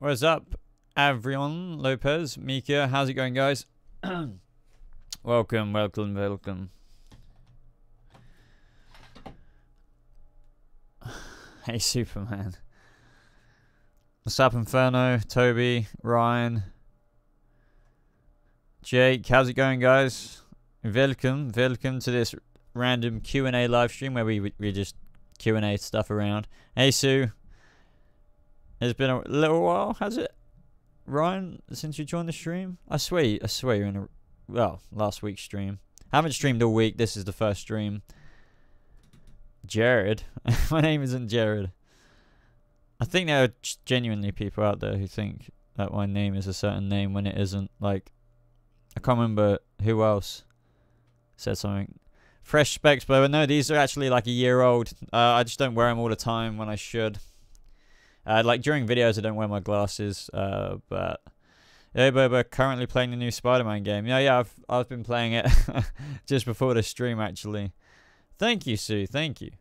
What's up, Avrion Lopez, Mika? How's it going, guys? Welcome. Hey, Superman. What's up, Inferno, Toby, Ryan, Jake? How's it going, guys? Welcome to this random Q&A live stream where we just Q&A stuff around. Hey, Sue. It's been a little while, has it, Ryan, since you joined the stream? I swear you're in last week's stream. Haven't streamed all week. This is the first stream. Jared. My name isn't Jared. I think there are genuinely people out there who think that my name is a certain name when it isn't. Like, I can't remember who else said something. Fresh specs, but no, these are actually like a year old. I just don't wear them all the time when I should. Like during videos, I don't wear my glasses. But hey, Boba, currently playing the new Spider-Man game. Yeah, I've been playing it just before the stream actually. Thank you, Sue. Thank you.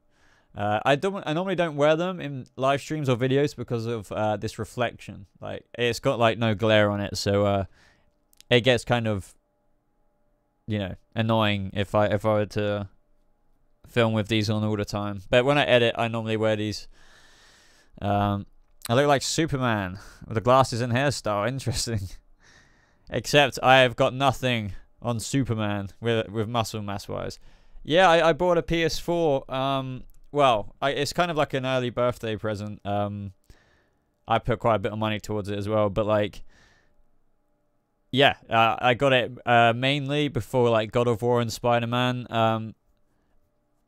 I normally don't wear them in live streams or videos because of this reflection. Like it's got like no glare on it, so it gets kind of, you know, annoying if I were to film with these on all the time. But when I edit, I normally wear these. I look like Superman with the glasses and hairstyle. Interesting. Except I have got nothing on Superman with muscle mass wise. Yeah, I bought a PS4. Well, it's kind of like an early birthday present. I put quite a bit of money towards it as well. But like, yeah, I got it mainly before like God of War and Spider-Man.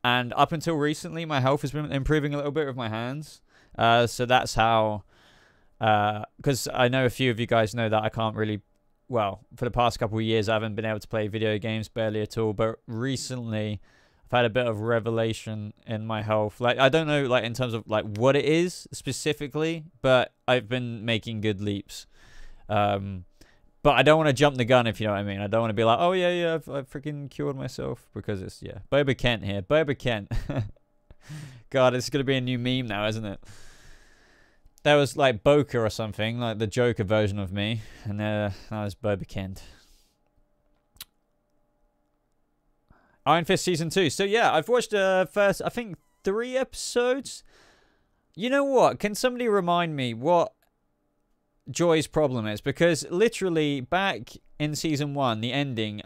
And up until recently, my health has been improving a little bit with my hands. So that's how, because I know a few of you guys know that I can't really, well, for the past couple of years, I haven't been able to play video games barely at all. But recently, I've had a bit of revelation in my health. Like, I don't know, like, in terms of, like, what it is specifically, but I've been making good leaps. But I don't want to jump the gun, if you know what I mean. I don't want to be like, oh, yeah, I've freaking cured myself. Because it's, yeah, Boba Kent here. Boba Kent. God, it's going to be a new meme now, isn't it? That was like Boca or something, like the Joker version of me. And that was Boba Kent. Iron Fist Season 2. So yeah, I've watched the first, I think, 3 episodes. You know what? Can somebody remind me what Joy's problem is? Because literally back in Season 1, the ending,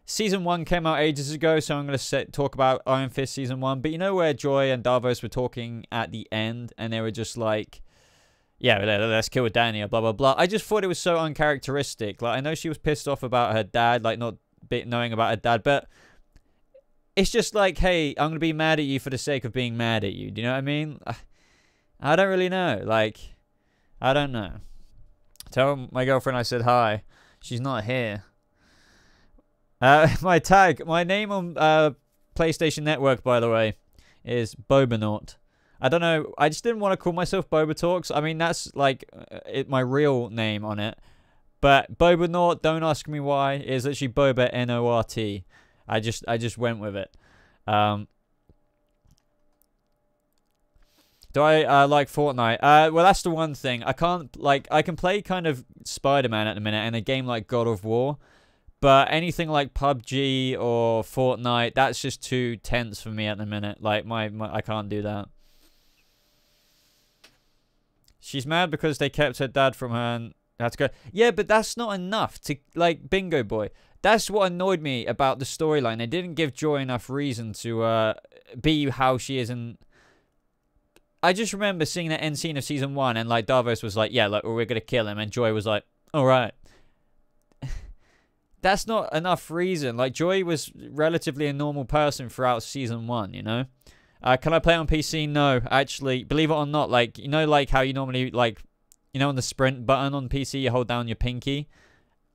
Season 1 came out ages ago, so I'm going to talk about Iron Fist Season 1. But you know where Joy and Davos were talking at the end, and they were just like, yeah, let's kill Dania, blah, blah, blah. I just thought it was so uncharacteristic. Like, I know she was pissed off about her dad, like, not knowing about her dad, but it's just like, hey, I'm going to be mad at you for the sake of being mad at you. Do you know what I mean? I don't really know. Like, I don't know. Tell my girlfriend I said hi. She's not here. My name on PlayStation Network, by the way, is Bobanaut. I don't know. I just didn't want to call myself Boba Talks. I mean, that's like my real name on it. But Bobanaut, don't ask me why, is actually Boba N-O-R-T. I just went with it. Do I like Fortnite? Well, that's the one thing. I can play kind of Spider-Man at the minute and a game like God of War. But anything like PUBG or Fortnite, that's just too tense for me at the minute. Like, I can't do that. She's mad because they kept her dad from her and had to go. Yeah, but that's not enough to, like, Bingo Boy. That's what annoyed me about the storyline. They didn't give Joy enough reason to be how she is. And I just remember seeing that end scene of Season 1 and, like, Davos was like, yeah, like, we're going to kill him. And Joy was like, all right. That's not enough reason. Like, Joy was relatively a normal person throughout Season 1, you know? Can I play on PC? No. Actually, believe it or not, like, you know, like how you normally, like, you know, on the sprint button on PC, you hold down your pinky?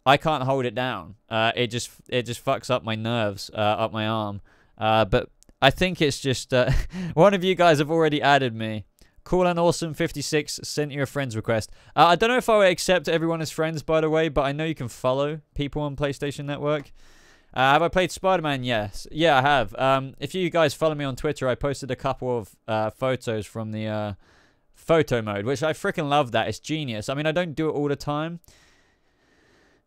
I can't hold it down. It just fucks up my nerves, up my arm. But I think it's just, one of you guys have already added me. Cool and Awesome 56 sent you a friend's request. I don't know if I would accept everyone as friends, by the way, but I know you can follow people on PlayStation Network. Have I played Spider-Man? Yes. Yeah, I have. If you guys follow me on Twitter, I posted a couple of photos from the photo mode, which I freaking love that. It's genius. I mean, I don't do it all the time.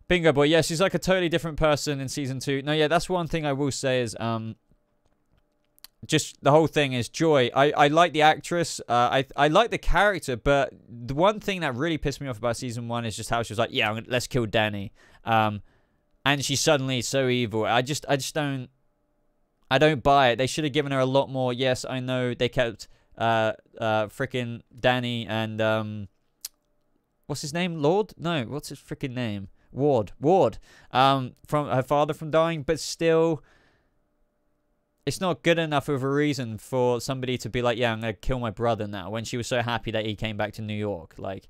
Bingo boy. Yeah, she's like a totally different person in season 2. No, yeah, that's one thing I will say is just the whole thing is Joy. I like the actress. I like the character, but the one thing that really pissed me off about season 1 is just how she was like, yeah, let's kill Danny. And she's suddenly so evil. I just don't buy it. They should have given her a lot more. Yes, I know they kept freaking Danny and what's his name? Lord? No, what's his freaking name? Ward. From her father from dying, but still, it's not good enough of a reason for somebody to be like, yeah, I'm gonna kill my brother now, when she was so happy that he came back to New York. Like,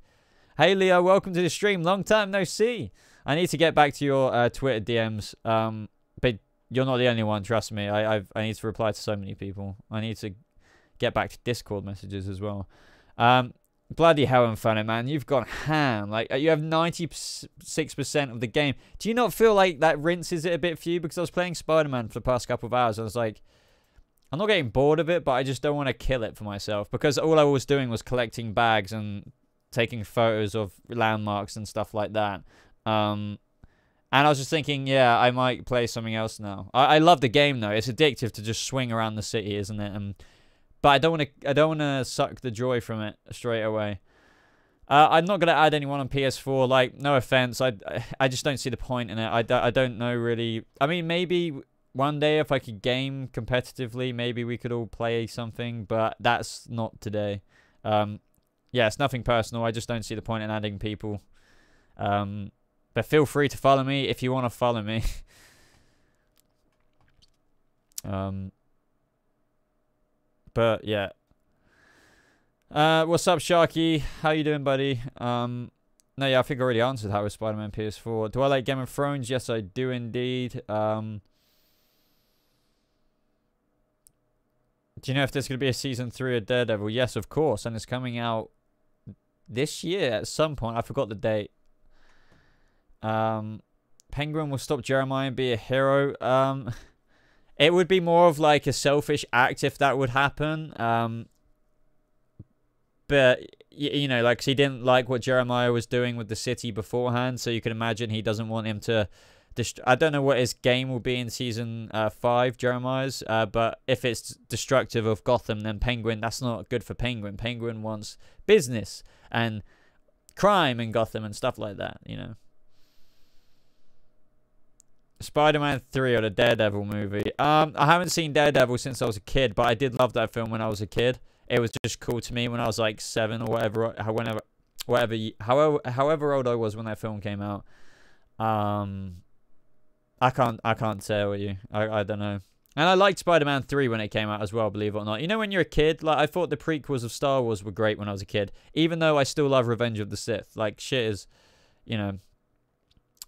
hey Leo, welcome to the stream. Long time no see. I need to get back to your Twitter DMs. But you're not the only one. Trust me. I need to reply to so many people. I need to get back to Discord messages as well. Bloody hell, Inferno, man. You've gone ham. Like, you have 96% of the game. Do you not feel like that rinses it a bit for you? Because I was playing Spider-Man for the past couple of hours. I was like, I'm not getting bored of it, but I just don't want to kill it for myself. Because all I was doing was collecting bags and taking photos of landmarks and stuff like that. And I was just thinking, yeah, I might play something else now. I love the game, though. It's addictive to just swing around the city, isn't it? But I don't want to suck the joy from it straight away. I'm not gonna add anyone on PS4. Like, no offense, I just don't see the point in it. I don't know really. I mean, maybe one day if I could game competitively, maybe we could all play something. But that's not today. Yeah, it's nothing personal. I just don't see the point in adding people. But feel free to follow me if you want to follow me. But yeah. What's up, Sharky? How you doing, buddy? No, yeah, I think I already answered how is Spider-Man PS4. Do I like Game of Thrones? Yes, I do indeed. Do you know if there's going to be a season 3 of Daredevil? Yes, of course. And it's coming out this year at some point. I forgot the date. Penguin will stop Jeremiah and be a hero. It would be more of like a selfish act if that would happen. But, you know, like, 'cause he didn't like what Jeremiah was doing with the city beforehand. So you can imagine he doesn't want him to... I don't know what his game will be in season 5, Jeremiah's. But if it's destructive of Gotham, then Penguin, that's not good for Penguin. Penguin wants business and crime in Gotham and stuff like that, you know. Spider-Man 3 or the Daredevil movie. I haven't seen Daredevil since I was a kid, but I did love that film when I was a kid. It was just cool to me when I was like 7 or whatever, however old I was when that film came out. I can't tell you. I don't know. And I liked Spider-Man 3 when it came out as well, believe it or not. You know, when you're a kid, like, I thought the prequels of Star Wars were great when I was a kid, even though I still love Revenge of the Sith. Like, shit is, you know.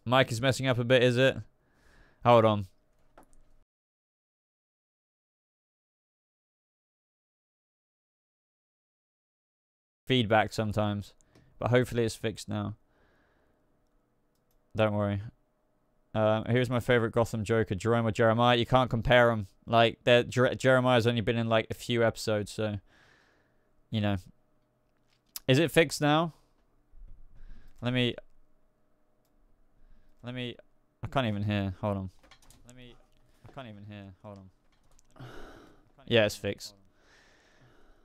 Mike is messing up a bit, is it? Hold on. Feedback sometimes. But hopefully it's fixed now. Don't worry. Here's my favorite Gotham Joker, Jerome or Jeremiah. You can't compare them. Like, Jeremiah's only been in like a few episodes, so, you know. Is it fixed now? Let me... I can't even hear. Hold on. I can't even hear. Hold on. Yeah, it's fixed.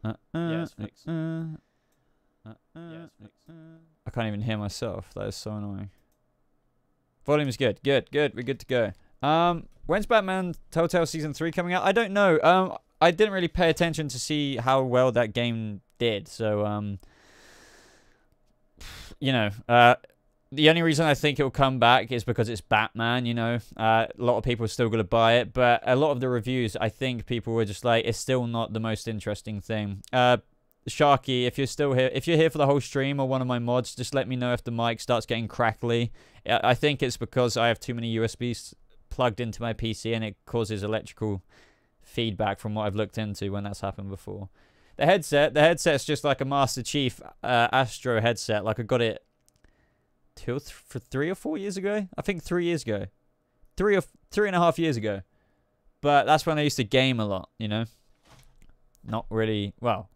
Yeah, it's fixed. I can't even hear myself. That is so annoying. Volume is good. Good. We're good to go. When's Batman Telltale Season 3 coming out? I don't know. I didn't really pay attention to see how well that game did. So, you know, the only reason I think it will come back is because it's Batman, you know. A lot of people are still going to buy it. But a lot of the reviews, I think people were just like, it's still not the most interesting thing. Sharky, if you're still here, if you're here for the whole stream or one of my mods, just let me know if the mic starts getting crackly. I think it's because I have too many USBs plugged into my PC and it causes electrical feedback from what I've looked into when that's happened before. The headset's just like a Master Chief Astro headset. Like, I got it 3 or 4 years ago. I think 3 years ago. 3.5 years ago. But that's when I used to game a lot, you know. Not really, well,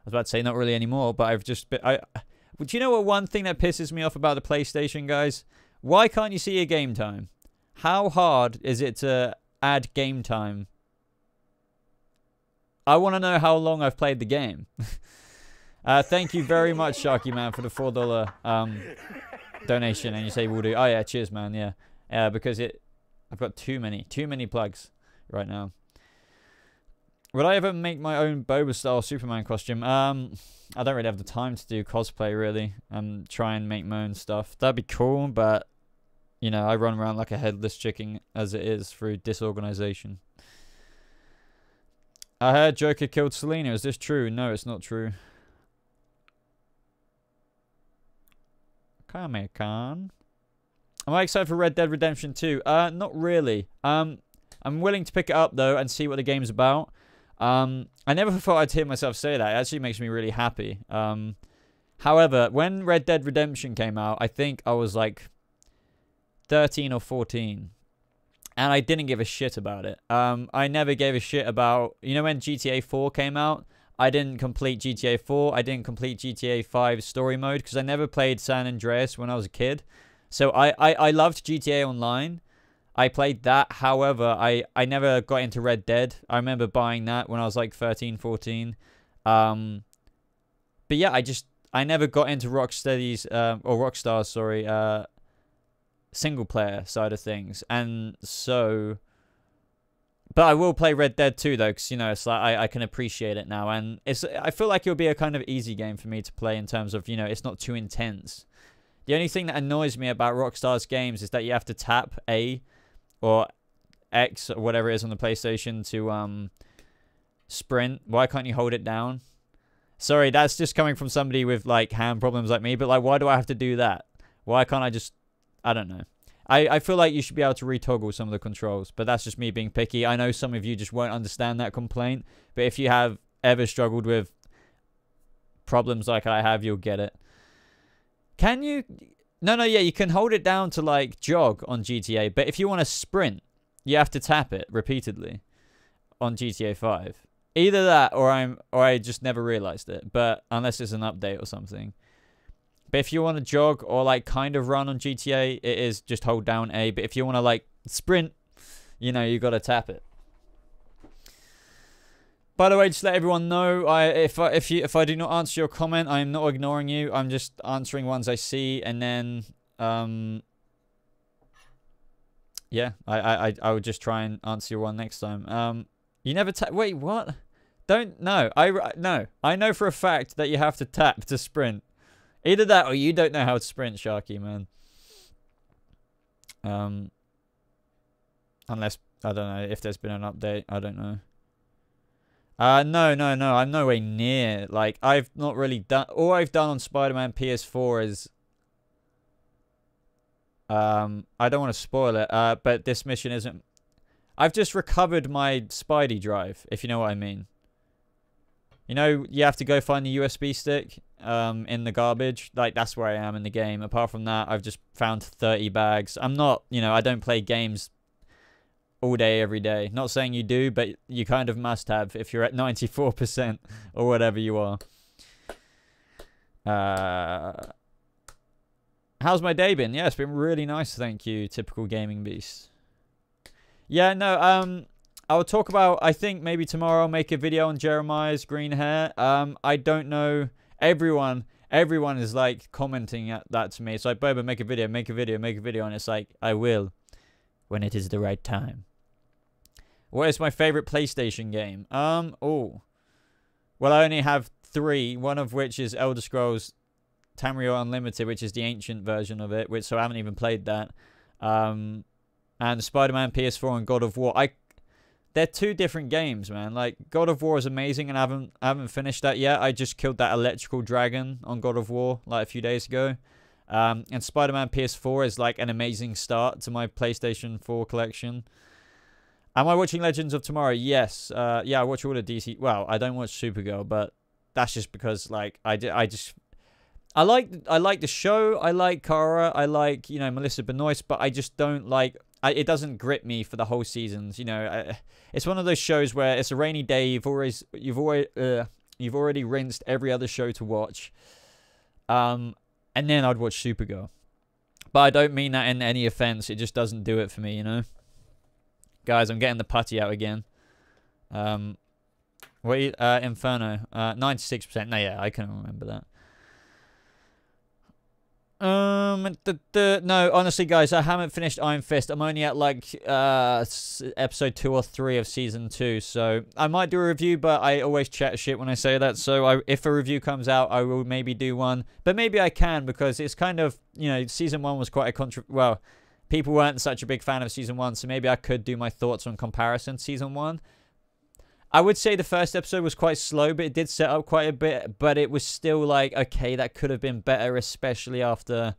was about to say not really anymore, but I've just been... Do you know what one thing that pisses me off about the PlayStation, guys? Why can't you see a game time? How hard is it to add game time? I want to know how long I've played the game. Thank you very much, Sharky Man, for the $4 donation. And you say we'll do. Oh yeah, cheers, man. Yeah, because I've got too many plugs right now. Would I ever make my own Boba style Superman costume? I don't really have the time to do cosplay, really, and try and make my own stuff. That'd be cool, but you know, I run around like a headless chicken as it is through disorganization. I heard Joker killed Selena. Is this true? No, it's not true. Kame-kan. Am I excited for Red Dead Redemption 2? Not really. I'm willing to pick it up, though, and see what the game's about. I never thought I'd hear myself say that. It actually makes me really happy. However, when Red Dead Redemption came out, I think I was like 13 or 14. And I didn't give a shit about it. I never gave a shit about... You know when GTA 4 came out? I didn't complete GTA 4. I didn't complete GTA 5 story mode because I never played San Andreas when I was a kid. So I loved GTA Online. I played that. However, I never got into Red Dead. I remember buying that when I was like 13, 14. But yeah, I never got into Rockstar's, sorry, single player side of things. And so, but I will play Red Dead 2 though, because you know, it's like I can appreciate it now, and I feel like it'll be a kind of easy game for me to play in terms of, you know, it's not too intense. The only thing that annoys me about Rockstar's games is that you have to tap A or X or whatever it is on the PlayStation to sprint. Why can't you hold it down? Sorry, that's just coming from somebody with like hand problems like me, but like, why do I have to do that? Why can't I just... I don't know. I feel like you should be able to retoggle some of the controls, but that's just me being picky. I know some of you just won't understand that complaint, but if you have ever struggled with problems like I have, you'll get it. Can you... No, yeah, you can hold it down to, like, jog on GTA, but if you want to sprint, you have to tap it repeatedly on GTA 5. Either that, or I just never realized it, but unless it's an update or something. But if you want to jog or like kind of run on GTA, it is just hold down A. But if you want to like sprint, you know, you got to tap it. By the way, just let everyone know, if I do not answer your comment, I am not ignoring you. I'm just answering ones I see, and then yeah, I would just try and answer your one next time. You never tap. Wait, what? Don't no. I know for a fact that you have to tap to sprint. Either that or you don't know how to sprint, Sharky, man. Unless, I don't know, if there's been an update. I don't know. No. I'm nowhere near. Like, I've not really done... All I've done on Spider-Man PS4 is... I don't want to spoil it, but this mission isn't... I've just recovered my Spidey drive, if you know what I mean. You know, you have to go find the USB stick in the garbage. Like, that's where I am in the game. Apart from that, I've just found 30 bags. I'm not, you know, I don't play games all day, every day. Not saying you do, but you kind of must have if you're at 94% or whatever you are. How's my day been? Yeah, it's been really nice, thank you, Typical Gaming Beast. Yeah, no, I'll talk about, I think maybe tomorrow I'll make a video on Jeremiah's green hair. I don't know. Everyone is like commenting at that to me. It's like, Boba, make a video. And it's like, I will when it is the right time. What is my favorite PlayStation game? Well, I only have 3, one of which is Elder Scrolls Tamriel Unlimited, which is the ancient version of it, so I haven't even played that. And Spider-Man PS4 and God of War. They're 2 different games, man. Like, God of War is amazing, and I haven't finished that yet. I just killed that electrical dragon on God of War, like, a few days ago. And Spider-Man PS4 is, like, an amazing start to my PlayStation 4 collection. Am I watching Legends of Tomorrow? Yes. Yeah, I watch all the DC... Well, I don't watch Supergirl, but that's just because, like, I like the show. I like Kara. I like, you know, Melissa Benoist, but I just don't like... it doesn't grip me for the whole seasons, you know. It's one of those shows where it's a rainy day. You've always You've already rinsed every other show to watch. And then I'd watch Supergirl. But I don't mean that in any offense. It just doesn't do it for me, you know? Guys, I'm getting the putty out again. Wait, Inferno. 96%. No, yeah, I can remember that. No, honestly, guys, I haven't finished Iron Fist. I'm only at like episode 2 or 3 of season 2, so I might do a review, but I always chat shit when I say that. So if a review comes out, I will maybe do one, but maybe I can, because it's kind of, you know, season 1 was quite a well, people weren't such a big fan of season 1, so maybe I could do my thoughts on comparison to season 1. I would say the first episode was quite slow, but it did set up quite a bit. But it was still like, okay, that could have been better, especially after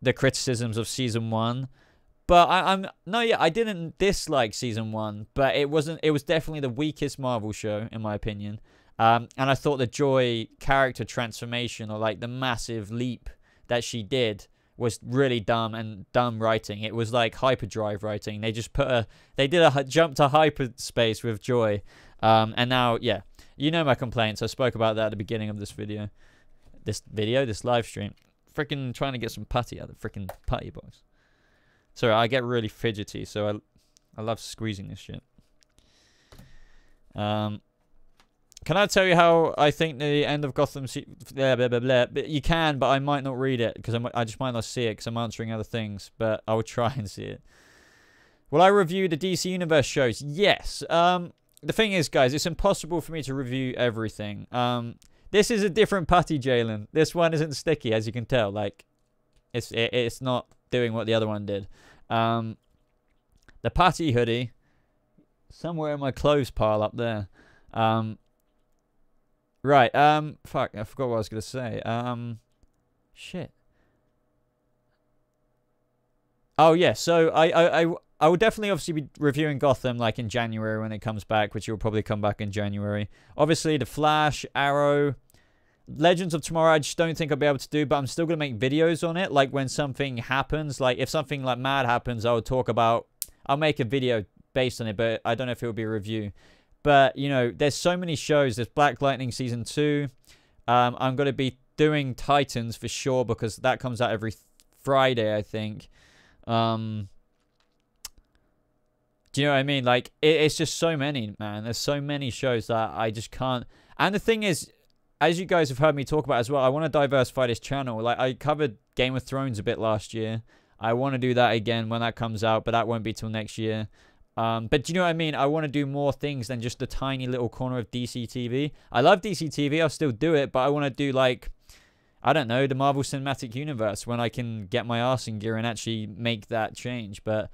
the criticisms of season 1. But I didn't dislike season 1, but it was definitely the weakest Marvel show, in my opinion. And I thought the Joy character transformation, or like the massive leap that she did, was really dumb writing. It was like hyperdrive writing. They just did a jump to hyperspace with Joy. And now, yeah, you know my complaints. I spoke about that at the beginning of this video. This live stream. Freaking trying to get some putty out of the freaking putty box. Sorry, I get really fidgety, so I love squeezing this shit. Can I tell you how I think the end of Gotham... Blah, blah, blah, blah. But you can, but I might not read it, because I just might not see it, because I'm answering other things. But I will try and see it. Will I review the DC Universe shows? Yes. The thing is, guys, it's impossible for me to review everything. This is a different putty, Jalen. This one isn't sticky, as you can tell. Like, it's not doing what the other one did. The putty hoodie, somewhere in my clothes pile up there. Right, fuck, I forgot what I was going to say. Shit. Oh, yeah, so I will definitely obviously be reviewing Gotham, like, in January when it comes back, which will probably come back in January. Obviously, The Flash, Arrow, Legends of Tomorrow, I just don't think I'll be able to do, but I'm still going to make videos on it, like, when something happens. Like, if something, like, mad happens, I'll make a video based on it, but I don't know if it will be a review. But, you know, there's so many shows. There's Black Lightning Season 2. I'm going to be doing Titans for sure, because that comes out every Friday, I think. Do you know what I mean? Like, it's just so many, man. There's so many shows that I just can't. And the thing is, as you guys have heard me talk about as well, I want to diversify this channel. Like, I covered Game of Thrones a bit last year. I want to do that again when that comes out, but that won't be till next year. But do you know what I mean? I want to do more things than just the tiny little corner of DC TV. I love DC TV. I'll still do it, but I want to do, like, I don't know, the Marvel Cinematic Universe, when I can get my arse in gear and actually make that change. But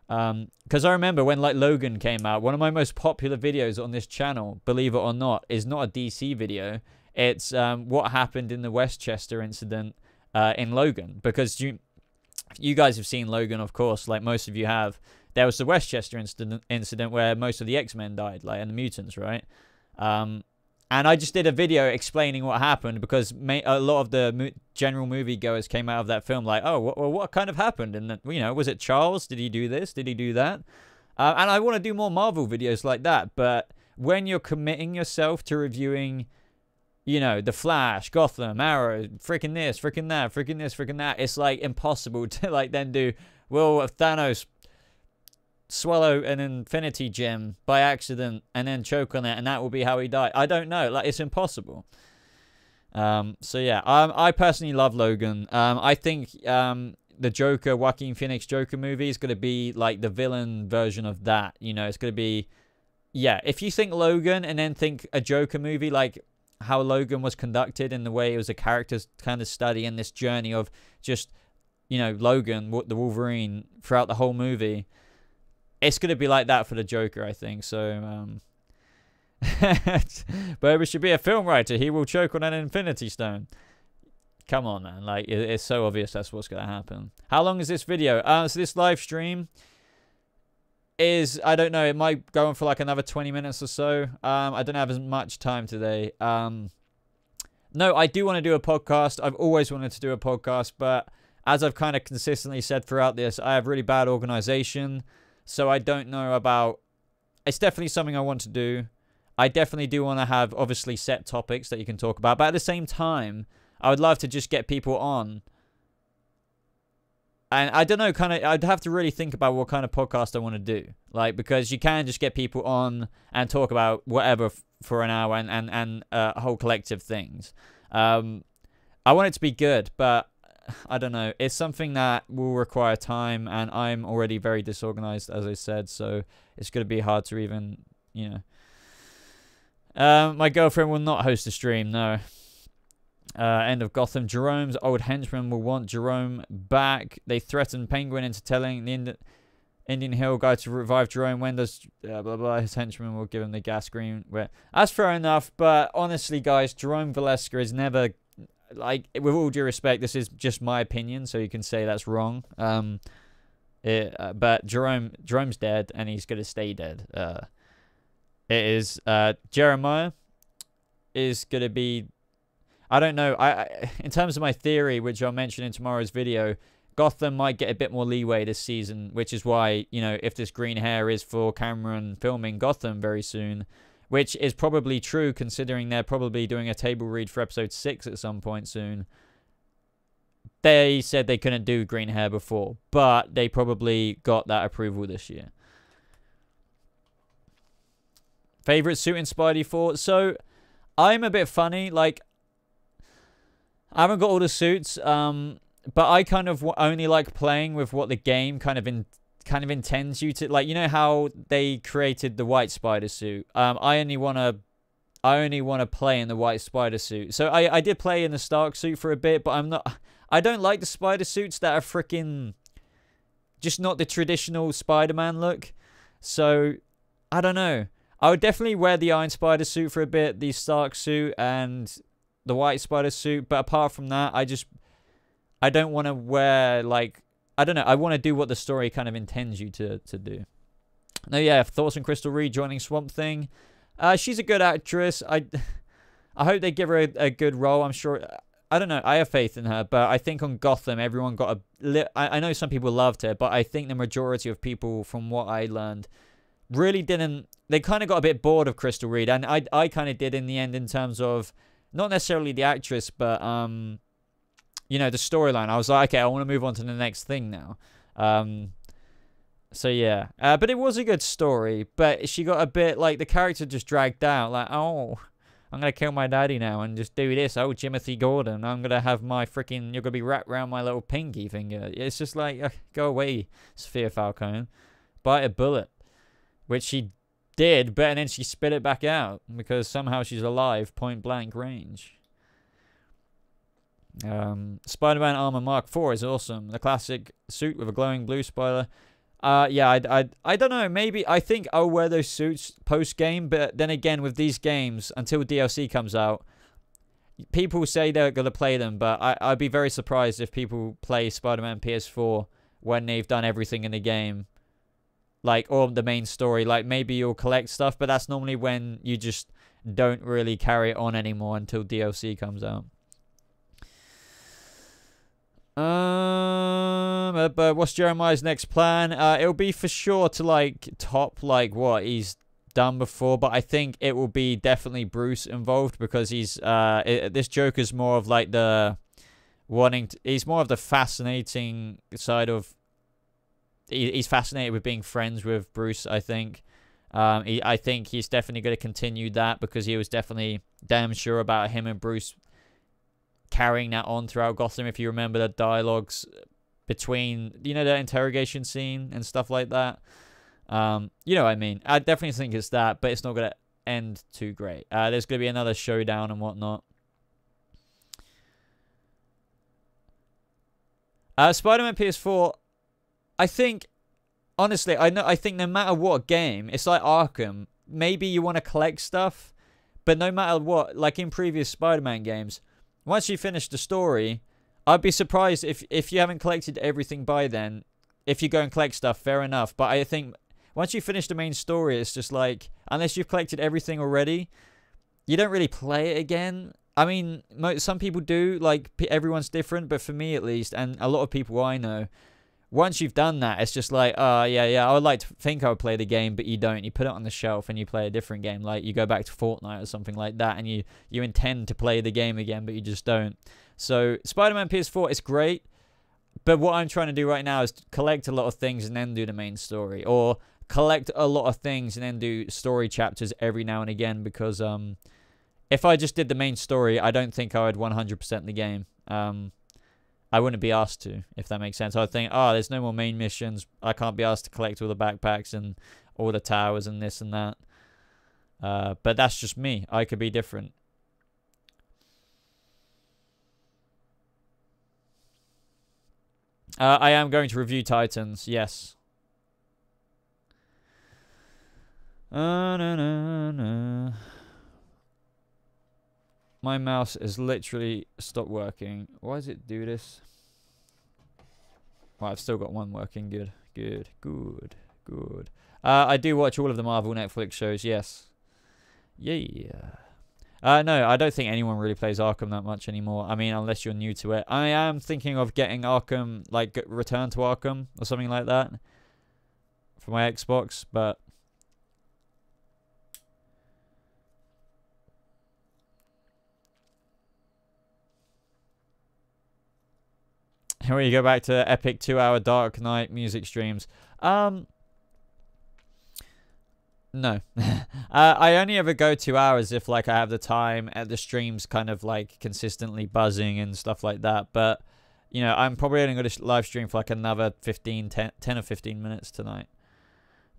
because I remember when, like, Logan came out, one of my most popular videos on this channel, believe it or not, is not a DC video. It's what happened in the Westchester incident in Logan. Because you guys have seen Logan, of course, like most of you have. There was the Westchester incident where most of the X-Men died, like, and the mutants, right? And I just did a video explaining what happened, because a lot of the general moviegoers came out of that film like, oh, what kind of happened? And, you know, was it Charles? Did he do this? Did he do that? And I want to do more Marvel videos like that. But when you're committing yourself to reviewing, you know, The Flash, Gotham, Arrow, freaking this, freaking that, freaking this, freaking that, it's, like, impossible to, like, then do, will Thanos swallow an infinity gem by accident and then choke on it, and that will be how he died? I don't know. Like, it's impossible. So yeah, I personally love Logan. I think the Joker, Joaquin Phoenix Joker movie is going to be like the villain version of that. You know, it's going to be, yeah, if you think Logan and then think a Joker movie, like how Logan was conducted, in the way it was a character's kind of study in this journey of just, you know, Logan, the Wolverine, throughout the whole movie. It's going to be like that for the Joker, I think. So, Boba should be a film writer. He will choke on an Infinity Stone. Come on, man. Like, it's so obvious that's what's going to happen. How long is this video? So this live stream is, I don't know, it might go on for like another 20 minutes or so. I don't have as much time today. No, I do want to do a podcast. I've always wanted to do a podcast, but as I've kind of consistently said throughout this, I have really bad organization. So I don't know about... It's definitely something I want to do. I definitely do want to have, obviously, set topics that you can talk about. But at the same time, I would love to just get people on. And I don't know, I'd have to really think about what kind of podcast I want to do. Like, because you can just get people on and talk about whatever for an hour and a whole collective things. I want it to be good, but I don't know. It's something that will require time, and I'm already very disorganized, as I said, so it's going to be hard to even, my girlfriend will not host a stream, no. End of Gotham. Jerome's old henchman will want Jerome back. They threatened Penguin into telling the Indian Hill guy to revive Jerome. When does blah blah? His henchman will give him the gas green. That's fair enough, but honestly, guys, Jerome Valeska is never, like, with all due respect, this is just my opinion, so you can say that's wrong. But Jerome's dead, and he's gonna stay dead. It is Jeremiah is gonna be. I don't know. I in terms of my theory, which I'll mention in tomorrow's video, Gotham might get a bit more leeway this season, which is why, if this green hair is for Cameron filming Gotham very soon, which is probably true considering they're probably doing a table read for episode 6 at some point soon. They said they couldn't do green hair before, but they probably got that approval this year. Favorite suit in Spidey 4? So, I'm a bit funny, like, I haven't got all the suits, but I kind of only like playing with what the game kind of intends you to, like, you know how they created the white spider suit. I only want to play in the white spider suit. So I did play in the Stark suit for a bit, but I don't like the spider suits that are freaking just not the traditional Spider-Man look. So I don't know. I would definitely wear the Iron Spider suit for a bit, the Stark suit, and the white spider suit, but apart from that, I don't want to wear, like, I don't know, I want to do what the story kind of intends you to do. No, yeah, thoughts on Crystal Reed joining Swamp Thing? She's a good actress. I hope they give her a good role. I'm sure, I don't know, I have faith in her, but I think on Gotham, everyone got I know some people loved her, but I think the majority of people, from what I learned, really didn't, they kind of got a bit bored of Crystal Reed, and I kind of did in the end in terms of, not necessarily the actress, but, the storyline. I was like, okay, I want to move on to the next thing now. So, yeah. But it was a good story, but she got a bit, like, the character just dragged out. Like, oh, I'm going to kill my daddy now and just do this. Oh, Timothy Gordon. I'm going to have my freaking, you're going to be wrapped around my little pinky finger. It's just like, go away, Sophia Falcone. Bite a bullet. Which she did, but then she spit it back out because somehow she's alive, point blank range. Spider-Man armor Mark IV is awesome. The classic suit with a glowing blue spoiler. Yeah, I don't know. Maybe I think I'll wear those suits post game, but then again, with these games, until DLC comes out, people say they're gonna play them, but I'd be very surprised if people play Spider-Man PS4 when they've done everything in the game. Like, or the main story. Like, maybe you'll collect stuff, but that's normally when you just don't really carry it on anymore until DLC comes out. But what's Jeremiah's next plan? It'll be for sure to, like, top, like, what he's done before, but I think it will be definitely Bruce involved, because he's, this Joker's more of, like, the he's more of the fascinating side of, he's fascinated with being friends with Bruce, I think. I think he's definitely going to continue that, because he was definitely damn sure about him and Bruce carrying that on throughout Gotham. If you remember the dialogues between, the interrogation scene and stuff like that. You know what I mean. I definitely think it's that, but it's not going to end too great. There's going to be another showdown and whatnot. Spider-Man PS4... I think, honestly, I think no matter what game, it's like Arkham. Maybe you want to collect stuff, but no matter what, like in previous Spider-Man games, once you finish the story, I'd be surprised if you haven't collected everything by then. If you go and collect stuff, fair enough. But I think once you finish the main story, it's just like, unless you've collected everything already, you don't really play it again. I mean, some people do, like, everyone's different, but for me at least, and a lot of people I know, once you've done that, it's just like, oh, yeah, I would like to think I would play the game, but you don't. You put it on the shelf and you play a different game. Like, you go back to Fortnite or something like that, and you intend to play the game again, but you just don't. So, Spider-Man PS4 is great, but what I'm trying to do right now is collect a lot of things and then do the main story. Or collect a lot of things and then do story chapters every now and again, because if I just did the main story, I don't think I would 100% the game. I wouldn't be asked to, if that makes sense. I'd think, oh, there's no more main missions. I can't be asked to collect all the backpacks and all the towers and this and that. But that's just me. I could be different. I am going to review Titans, yes. No. My mouse is literally stopped working. Why does it do this? Well, I've still got one working. Good. I do watch all of the Marvel Netflix shows, yes. Yeah. No, I don't think anyone really plays Arkham that much anymore. I mean, unless you're new to it. I am thinking of getting Arkham, like, Return to Arkham or something like that for my Xbox, but where you go back to epic 2-hour Dark Knight music streams. No. I only ever go 2 hours if, like, I have the time and the stream's kind of, like, consistently buzzing and stuff like that. But, you know, I'm probably only going to live stream for, like, another 10 or 15 minutes tonight.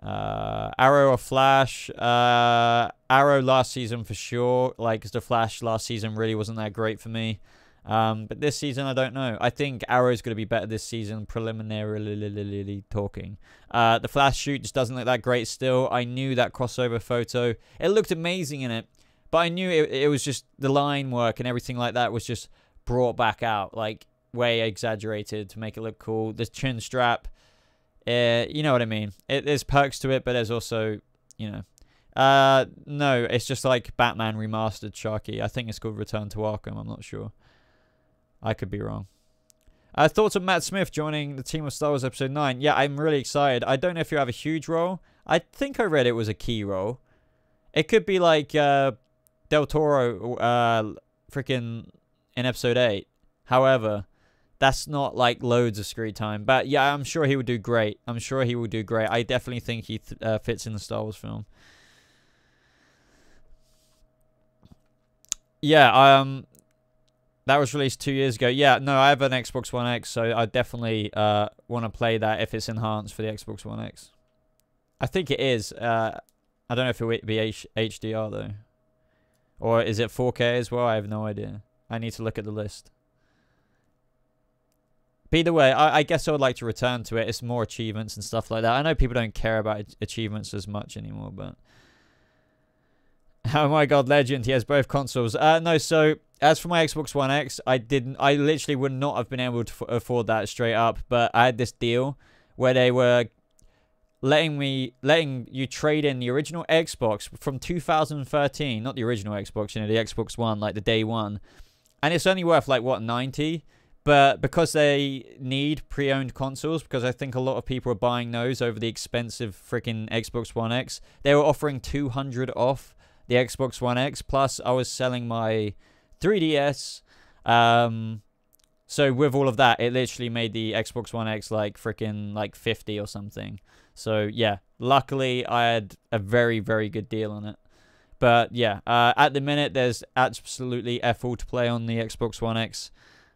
Arrow or Flash? Arrow last season for sure. Like, 'cause the Flash last season really wasn't that great for me. But this season, I don't know. I think Arrow's going to be better this season, preliminarily talking. The Flash shoot just doesn't look that great still. I knew that crossover photo. It looked amazing in it, but I knew it was just the line work and everything like that was just brought back out, like, way exaggerated to make it look cool. The chin strap, you know what I mean. There's perks to it, but there's also, you know. No, it's just like Batman Remastered Sharky. I think it's called Return to Arkham. I'm not sure. I could be wrong. Thoughts on Matt Smith joining the team of Star Wars Episode 9? Yeah, I'm really excited. I don't know if you have a huge role. I think I read it was a key role. It could be like Del Toro freaking in Episode 8. However, that's not like loads of screen time. But yeah, I'm sure he would do great. I definitely think he fits in the Star Wars film. Yeah, that was released 2 years ago. Yeah, no, I have an Xbox One X, so I definitely want to play that if it's enhanced for the Xbox One X. I think it is. I don't know if it would be HDR, though. Or is it 4K as well? I have no idea. I need to look at the list. But either way, I guess I would like to return to it. It's more achievements and stuff like that. I know people don't care about achievements as much anymore, but... Oh my god, Legend. He has both consoles. No, so... As for my Xbox One X, I literally would not have been able to afford that straight up, but I had this deal where they were letting you trade in the original Xbox from 2013, not the original Xbox, you know, the Xbox One, like the day one, and it's only worth like what, 90, but because they need pre-owned consoles, because I think a lot of people are buying those over the expensive freaking Xbox One X, they were offering 200 off the Xbox One X, plus I was selling my 3DS, so with all of that, it literally made the Xbox One X like freaking like 50 or something. So yeah, luckily I had a very, very good deal on it. But yeah, at the minute there's absolutely F all to play on the Xbox One X.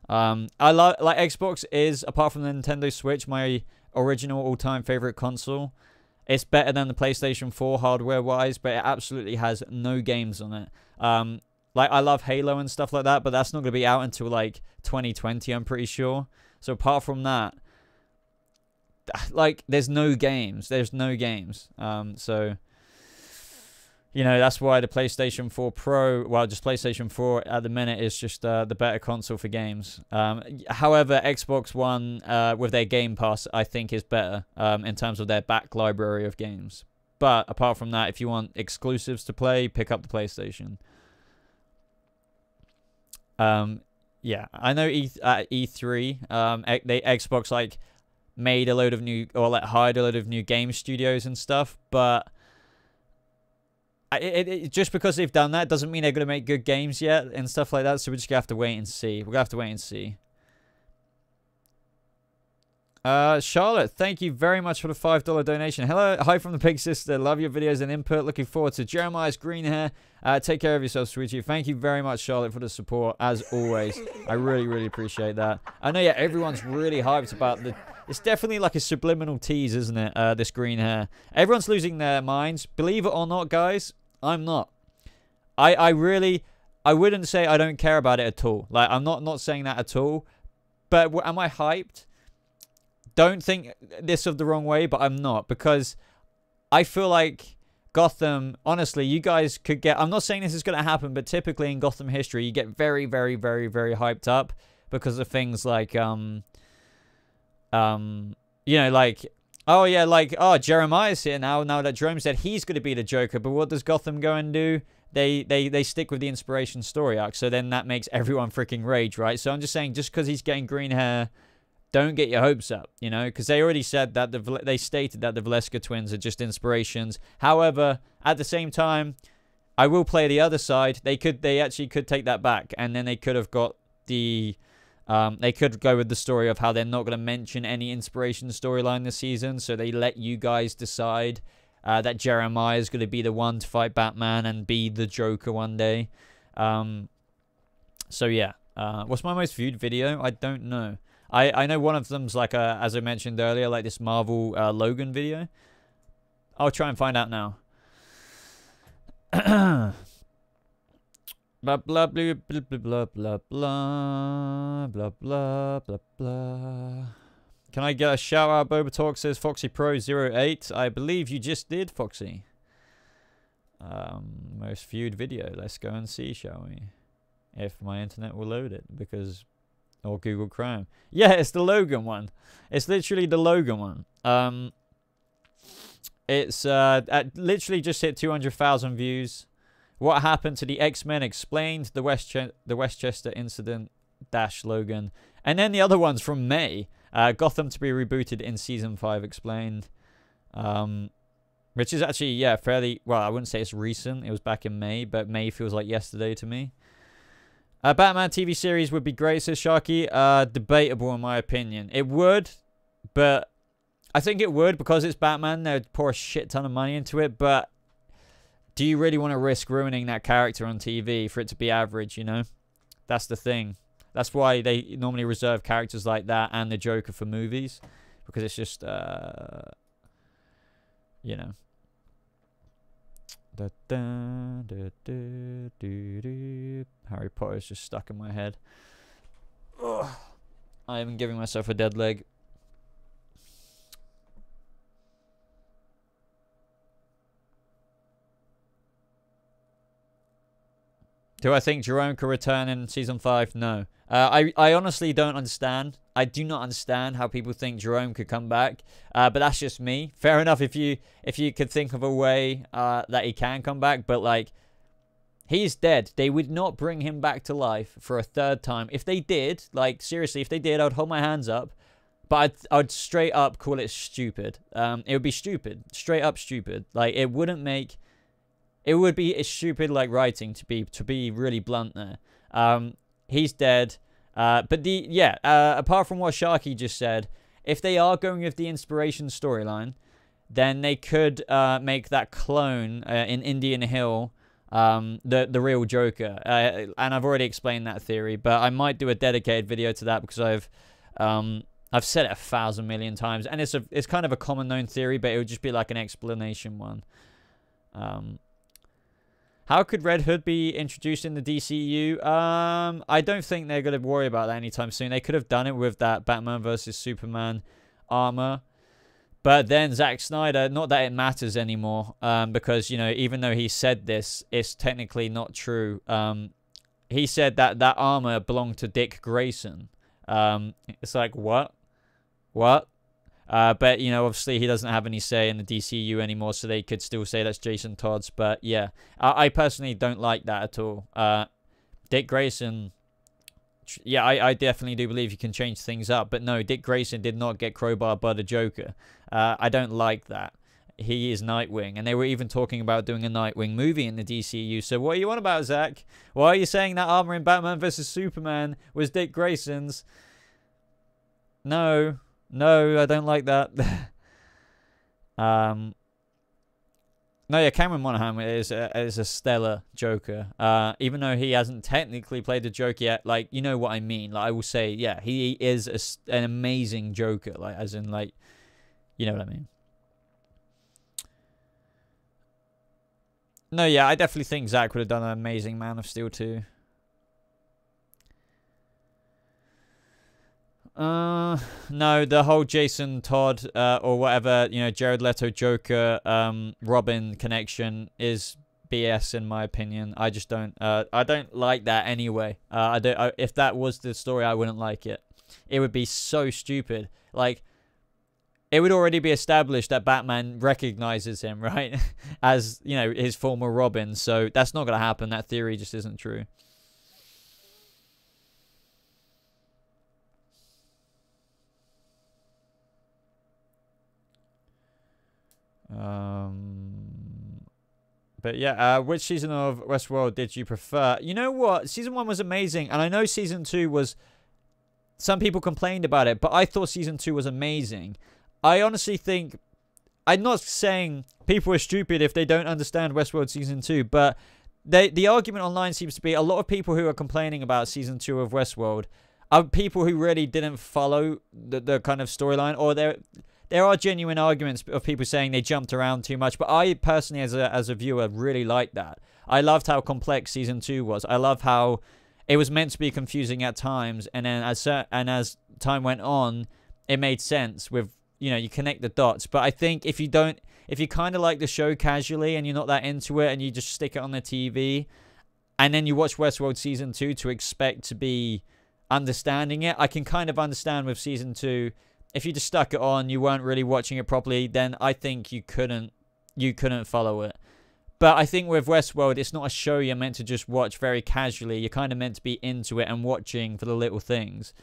I love, like, Xbox is, apart from the Nintendo Switch, my original all-time favorite console. It's better than the PlayStation 4 hardware-wise, but it absolutely has no games on it. Like, I love Halo and stuff like that, but that's not going to be out until, like, 2020, I'm pretty sure. So, apart from that, like, there's no games. So, you know, that's why the PlayStation 4 Pro, well, just PlayStation 4 at the minute is just the better console for games. However, Xbox One, with their Game Pass, I think is better in terms of their back library of games. But, apart from that, if you want exclusives to play, pick up the PlayStation. Yeah, I know E3, the Xbox, like, made a load of new, or like hired a load of new game studios and stuff, but just because they've done that doesn't mean they're going to make good games yet and stuff like that. So we're just going to have to wait and see. We're going to have to wait and see. Charlotte, thank you very much for the $5 donation. Hello, hi from the Big Sister. Love your videos and input. Looking forward to Jeremiah's green hair. Take care of yourself, sweetie. Thank you very much, Charlotte, for the support, as always. I really, really appreciate that. I know, yeah, everyone's really hyped about the... It's definitely like a subliminal tease, isn't it? This green hair. Everyone's losing their minds. Believe it or not, guys, I'm not. I wouldn't say I don't care about it at all. Like, I'm not saying that at all. But am I hyped? Don't think this of the wrong way, but I'm not, because I feel like Gotham, honestly, you guys could get, I'm not saying this is going to happen, but typically in Gotham history, you get very, very, very, very hyped up because of things like, you know, like, oh yeah, like, oh, Jeremiah's here now that Jerome said he's going to be the Joker, but what does Gotham go and do? They stick with the inspiration story arc, so then that makes everyone freaking rage, right? So I'm just saying, just because he's getting green hair, don't get your hopes up, you know, because they already said that they stated that the Valeska twins are just inspirations. However, at the same time, I will play the other side. They actually could take that back, and then they could have got the, they could go with the story of how they're not going to mention any inspiration storyline this season, so they let you guys decide that Jeremiah is going to be the one to fight Batman and be the Joker one day. So yeah, what's my most viewed video? I don't know. I know one of them's like as I mentioned earlier, like this Marvel Logan video. I'll try and find out now. Blah blah blah blah blah blah blah blah blah blah blah. Can I get a shout out? Boba Talk says Foxy Pro 08. I believe you just did, Foxy. Most viewed video. Let's go and see, shall we? If my internet will load it, because. Or Google Chrome. Yeah, it's the Logan one. It's literally the Logan one. It's literally just hit 200,000 views. What happened to the X-Men explained, the Westchester incident dash Logan. And then the other one's from May. Gotham to be rebooted in season 5 explained. Which is actually, yeah, fairly, well, I wouldn't say it's recent. It was back in May, but May feels like yesterday to me. Batman TV series would be great, says Sharky. Debatable in my opinion. It would, but I think it would because it's Batman. They'd pour a shit ton of money into it, but do you really want to risk ruining that character on TV for it to be average, you know? That's the thing. That's why they normally reserve characters like that and the Joker for movies, because it's just, you know. Harry Potter is just stuck in my head. Ugh. I am giving myself a dead leg. Do I think Jerome could return in season 5? No. I honestly don't understand. I do not understand how people think Jerome could come back. But that's just me. Fair enough if you could think of a way that he can come back. But like, he's dead. They would not bring him back to life for a third time. If they did, like seriously, if they did, I would hold my hands up. But I'd straight up call it stupid. It would be stupid. Straight up stupid. Like, it wouldn't make... It would be stupid, like, writing, to be really blunt there. He's dead. But apart from what Sharky just said, if they are going with the inspiration storyline, then they could make that clone in Indian Hill the real Joker. And I've already explained that theory, but I might do a dedicated video to that because I've said it 1,000 million times, and it's kind of a common known theory, but it would just be like an explanation one. How could Red Hood be introduced in the DCU? I don't think they're going to worry about that anytime soon. They could have done it with that Batman versus Superman armor. But then Zack Snyder, not that it matters anymore, because, you know, even though he said this, it's technically not true. He said that that armor belonged to Dick Grayson. It's like, what? What? But, you know, obviously he doesn't have any say in the DCU anymore, so they could still say that's Jason Todd's. But, yeah, I personally don't like that at all. Dick Grayson Yeah, I definitely do believe you can change things up. But no, Dick Grayson did not get crowbar by the Joker. I don't like that. He is Nightwing. And they were even talking about doing a Nightwing movie in the DCU. So what are you on about, Zach? Why are you saying that armor in Batman vs. Superman was Dick Grayson's? No. No, I don't like that. No, yeah, Cameron Monaghan is a stellar Joker. Even though he hasn't technically played the Joker yet, like, you know what I mean. Like, I will say, yeah, he is an amazing Joker. Like, as in, like, you know what I mean. No, yeah, I definitely think Zach would have done an amazing Man of Steel too. No, the whole Jason Todd or whatever, you know, Jared Leto Joker Robin connection is BS in my opinion. I just don't I don't like that anyway. If that was the story, I wouldn't like it. It would be so stupid. Like, it would already be established that Batman recognizes him, right? As, you know, his former Robin. So that's not going to happen. That theory just isn't true. But yeah, which season of Westworld did you prefer? You know what? Season 1 was amazing. And I know Season 2 was... Some people complained about it, but I thought Season 2 was amazing. I honestly think... I'm not saying people are stupid if they don't understand Westworld Season 2, but the argument online seems to be a lot of people who are complaining about Season 2 of Westworld are people who really didn't follow the kind of storyline, or there are genuine arguments of people saying they jumped around too much, but I personally, as a viewer, really like that. I loved how complex Season 2 was. I love how it was meant to be confusing at times, and then as time went on, it made sense with, you know, you connect the dots. But I think if you kind of like the show casually and you're not that into it and you just stick it on the TV and then you watch Westworld Season 2 to expect to be understanding it, I can kind of understand with Season 2. If you just stuck it on, you weren't really watching it properly, then I think you couldn't follow it. But I think with Westworld, it's not a show you're meant to just watch very casually. You're kind of meant to be into it and watching for the little things.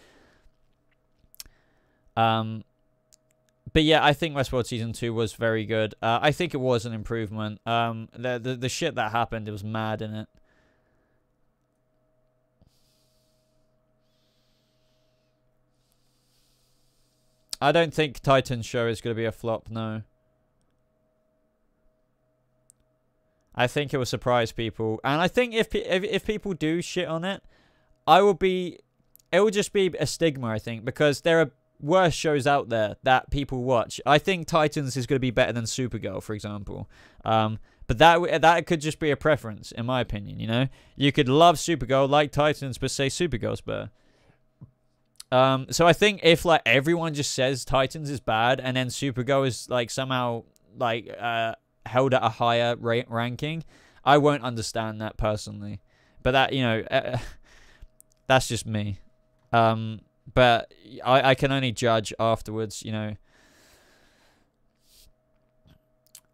But yeah, I think Westworld Season 2 was very good. I think it was an improvement. The shit that happened, it was mad in it. I don't think Titan's show is going to be a flop, no. I think it will surprise people. And I think if people do shit on it, it will just be a stigma, I think, because there are worse shows out there that people watch. I think Titans is going to be better than Supergirl, for example. But that could just be a preference, in my opinion, you know? You could love Supergirl, like Titans, but say Supergirl's better. So I think if, like, everyone just says Titans is bad and then Supergirl is, like, somehow, like, held at a higher ranking, I won't understand that personally. But that, you know, that's just me. But I can only judge afterwards, you know.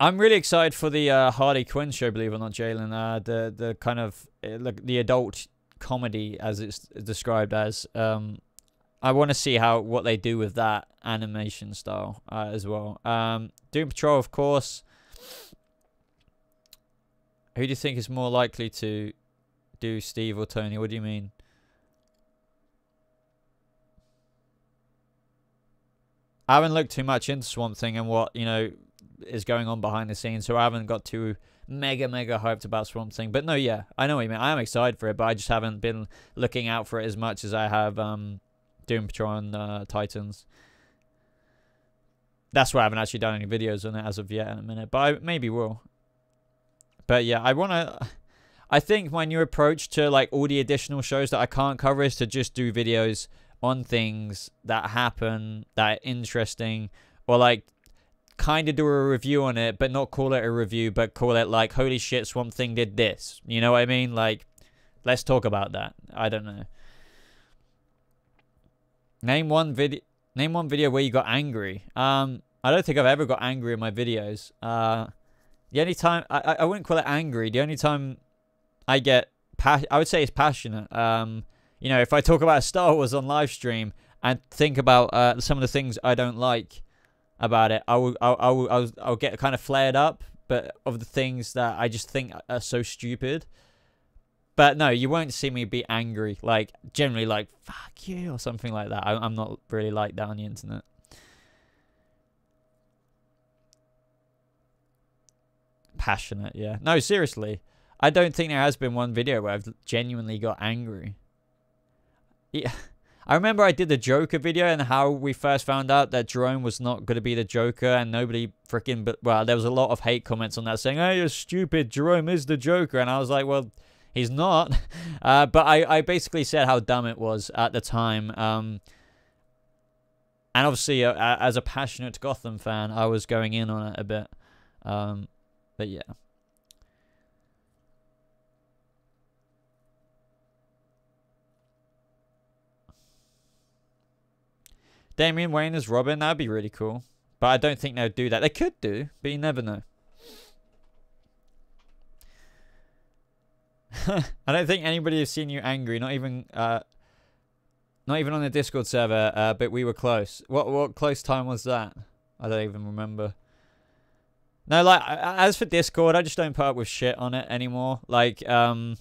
I'm really excited for the Harley Quinn show, believe it or not, Jalen. The kind of the adult comedy, as it's described as. I want to see what they do with that animation style as well. Doom Patrol, of course. Who do you think is more likely to do, Steve or Tony? What do you mean? I haven't looked too much into Swamp Thing and what, you know, is going on behind the scenes, so I haven't got too mega hyped about Swamp Thing. But no, yeah, I know what you mean. I am excited for it, but I just haven't been looking out for it as much as I have Doom Patrol and Titans. That's why I haven't actually done any videos on it as of yet in a minute, but I maybe will. But yeah, I think my new approach to, like, all the additional shows that I can't cover is to just do videos on things that happen, that are interesting, or, like, kind of do a review on it, but not call it a review, but call it, like, holy shit, Swamp Thing did this. You know what I mean? Like, let's talk about that. I don't know. Name one video where you got angry. I don't think I've ever got angry in my videos. The only time I wouldn't call it angry. The only time I get I would say it's passionate. You know, if I talk about Star Wars on live stream and think about some of the things I don't like about it, I'll get kind of flared up, but of the things that I just think are so stupid. But no, you won't see me be angry, like generally like fuck you or something like that. I'm not really like that on the internet. Passionate, yeah. No, seriously, I don't think there has been one video where I've genuinely got angry. Yeah. I remember I did the Joker video and how we first found out that Jerome was not going to be the Joker, and nobody freaking, but well, there was a lot of hate comments on that saying, "Oh, you're stupid, Jerome is the Joker," and I was like, well, he's not. But I basically said how dumb it was at the time. And obviously, as a passionate Gotham fan, I was going in on it a bit. But yeah. Damian Wayne as Robin, that'd be really cool. But I don't think they'd do that. They could do, but you never know. I don't think anybody has seen you angry, not even on the Discord server, but we were close. What close time was that? I don't even remember. No, like, as for Discord, I just don't put up with shit on it anymore. Like, I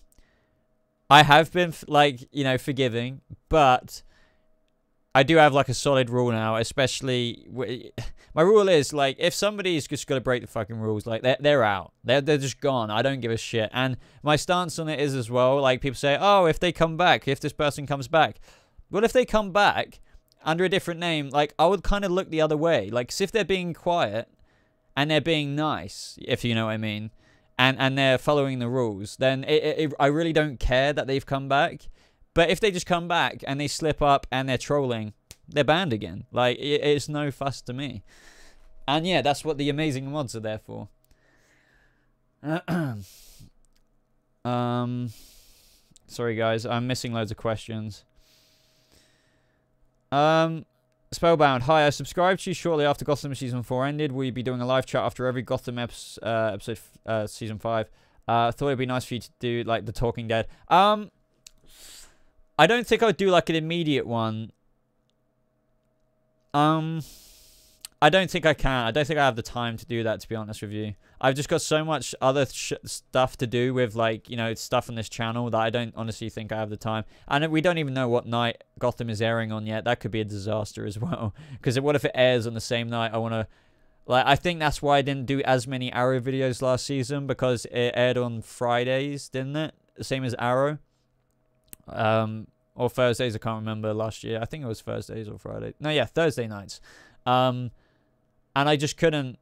have been, like, you know, forgiving, but I do have, like, a solid rule now, especially, my rule is, like, if somebody's just got to break the fucking rules, like, they're out. They're just gone. I don't give a shit. And my stance on it is as well, like, people say, oh, if they come back, if this person comes back. Well, if they come back under a different name, like, I would kind of look the other way. Like, 'cause if they're being quiet and they're being nice, if you know what I mean, and they're following the rules, then I really don't care that they've come back. But if they just come back and they slip up and they're trolling, they're banned again. Like, it's no fuss to me. And yeah, that's what the amazing mods are there for. Sorry guys, I'm missing loads of questions. Spellbound, hi, I subscribed to you shortly after Gotham Season 4 ended. Will you be doing a live chat after every Gotham episode Season 5? Thought it'd be nice for you to do, like, the Talking Dead. I don't think I'd do, like, an immediate one. I don't think I can. I don't think I have the time to do that, to be honest with you. I've just got so much other stuff to do with, like, you know, stuff on this channel that I don't honestly think I have the time. And we don't even know what night Gotham is airing on yet. That could be a disaster as well. Because what if it airs on the same night? I want to... Like, I think that's why I didn't do as many Arrow videos last season, because it aired on Fridays, didn't it? Same as Arrow. Or Thursdays, I can't remember last year. I think it was Thursdays or Friday. No, yeah, Thursday nights. And I just couldn't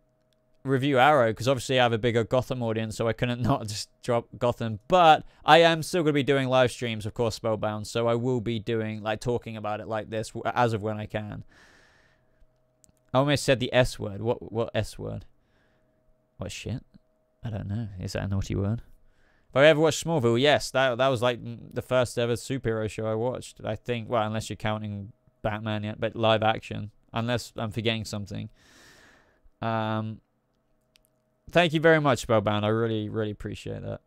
review Arrow because obviously I have a bigger Gotham audience, so I couldn't not just drop Gotham. But I am still going to be doing live streams, of course, Spellbound, so I will be doing, like, talking about it like this as of when I can. I almost said the S word. What S word? What shit? I don't know. Is that a naughty word? Have I ever watched Smallville? Yes, that was like the first ever superhero show I watched. I think, well, unless you're counting Batman yet, but live action. Unless I'm forgetting something. Thank you very much, Spellbound. I really, really appreciate that.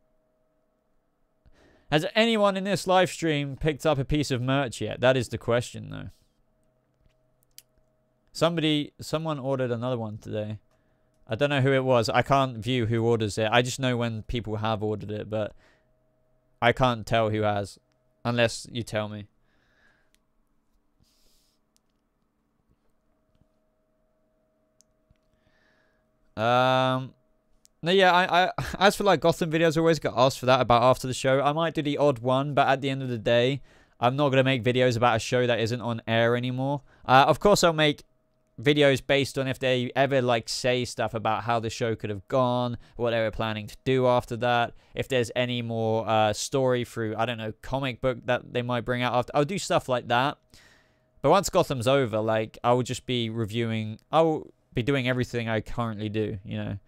Has anyone in this live stream picked up a piece of merch yet? That is the question, though. Someone ordered another one today. I don't know who it was. I can't view who orders it. I just know when people have ordered it, but I can't tell who has. Unless you tell me. No, yeah, I as for, like, Gotham videos, I always get asked for that about after the show. I might do the odd one, but at the end of the day, I'm not going to make videos about a show that isn't on air anymore. Of course, I'll make videos based on if they ever, like, say stuff about how the show could have gone, what they were planning to do after that, if there's any more story through, I don't know, comic book that they might bring out after. I'll do stuff like that. But once Gotham's over, like, I will just be reviewing, I'll be doing everything I currently do, you know.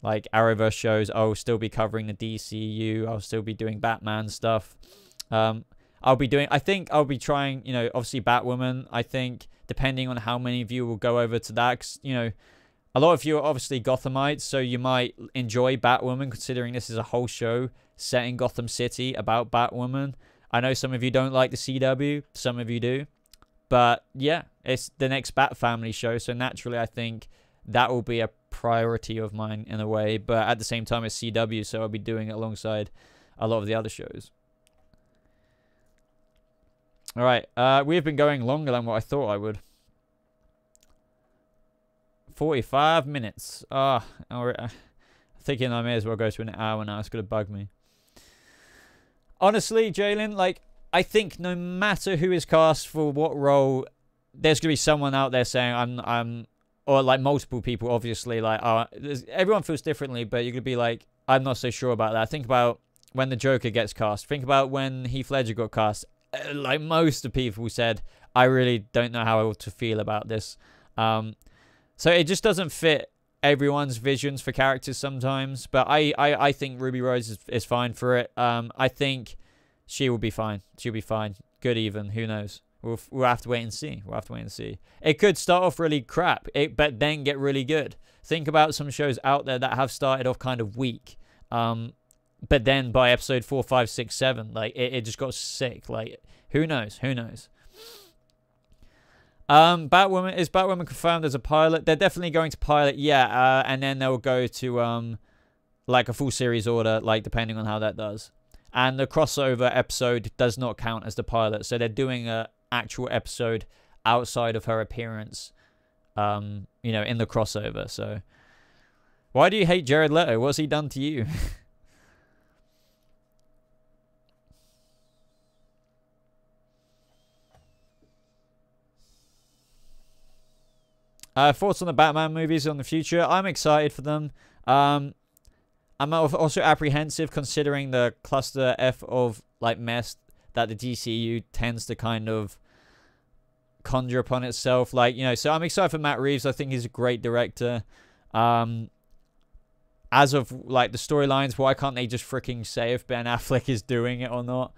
Like, Arrowverse shows, I'll still be covering the DCU, I'll still be doing Batman stuff. I'll be doing, I think I'll be trying, you know, obviously Batwoman, I think, depending on how many of you will go over to that, 'cause, you know, a lot of you are obviously Gothamites, so you might enjoy Batwoman, considering this is a whole show set in Gotham City about Batwoman. I know some of you don't like the CW, some of you do. But yeah, it's the next Bat Family show, so naturally I think that will be a priority of mine in a way. But at the same time, it's CW, so I'll be doing it alongside a lot of the other shows. All right, we've been going longer than what I thought I would. 45 minutes. I'm thinking I may as well go to an hour now. It's going to bug me. Honestly, Jalen, like, I think no matter who is cast for what role, there's going to be someone out there saying, or like multiple people, obviously, like, everyone feels differently, but you're going to be like, I'm not so sure about that. Think about when the Joker gets cast. Think about when Heath Ledger got cast. Like, most of the people said, I really don't know how to feel about this. So it just doesn't fit everyone's visions for characters sometimes, but I think Ruby Rose is fine for it. I think she will be fine. She'll be fine. Good even. Who knows? We'll have to wait and see. We'll have to wait and see. It could start off really crap, but then get really good. Think about some shows out there that have started off kind of weak. But then by episode 4, 5, 6, 7, like it just got sick. Like, who knows? Who knows? Batwoman, is Batwoman confirmed as a pilot? They're definitely going to pilot, yeah. And then they'll go to like a full series order, like depending on how that does. And the crossover episode does not count as the pilot, so they're doing a actual episode outside of her appearance, you know, in the crossover. So, why do you hate Jared Leto? What's he done to you? Thoughts on the Batman movies on the future? I'm excited for them. I'm also apprehensive considering the cluster F of like mess that the DCU tends to kind of conjure upon itself. Like, you know, so I'm excited for Matt Reeves. I think he's a great director. As of like the storylines, why can't they just freaking say if Ben Affleck is doing it or not?